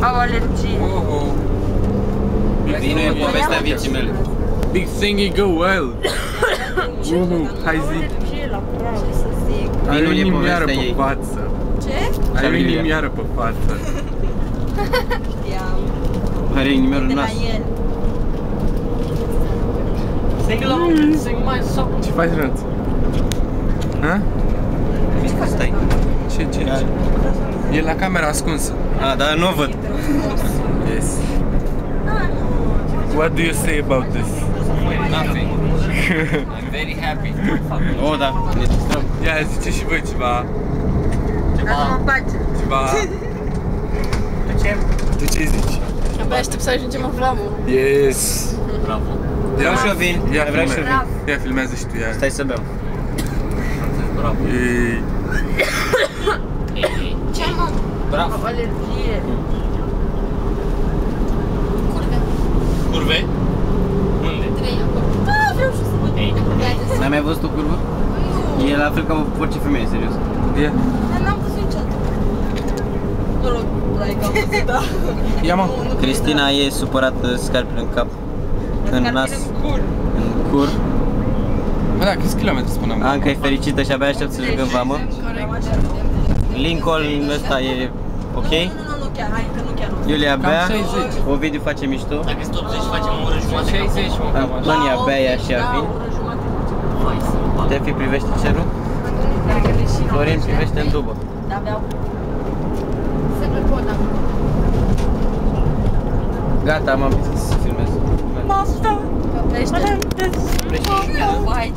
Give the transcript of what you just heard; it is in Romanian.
Au alergie. Vino e povestea vieții mele. Big thingy go wild. Hai zi. Are o inimioară pe față. Ce? Are o inimioară pe față. Știam. Are inimioară în nas. Ce faci, Răț? Ha? Stai. Ce? E la camera ascunsă. Ah, dar nu o văd. Yes. What do you say about this? Nothing. I'm very happy. Oh, da, ne distrăm. Ia, zice și voi ceva. Ca să mă face. Ceva. De ce zici? Abia aștept să ajungem în vlamă. Yes. Bravo. Ia, și eu vin. Ia, Vreau și eu vin. Ia, filmează și tu, ia. Stai să beau. Bravo. Ei. Ce mă? Bravo. Au alergie. Curve? Unde? 3 acolo. Ah, vreau și să văd. N-ai mai văzut o curvă? E la fel ca orice femeie, serios. Ia. Dar n-am văzut niciodată. Nu rog, like am văzut, da. Ia, mă. Cristina e supărată, scarpele în cap, în nas, în cur. Bă, da, câți kilometri spuneam? Anca e fericită și abia aștept să ajung în vamă. Lincoln ăsta e ok. Nu, chiar, hai că nu chiar. Iulia bea, 60. Ovidiu face mișto, Dacă sunt 80, facem o oră jumătate. 60, mă, cam așa. Antonia bea ea și ea vin. Tefi privește cerul, Florin privește în dubă. Da, beau. Se plăcoda. Gata, am ambițit să filmez. Masta. Oprește. Vai.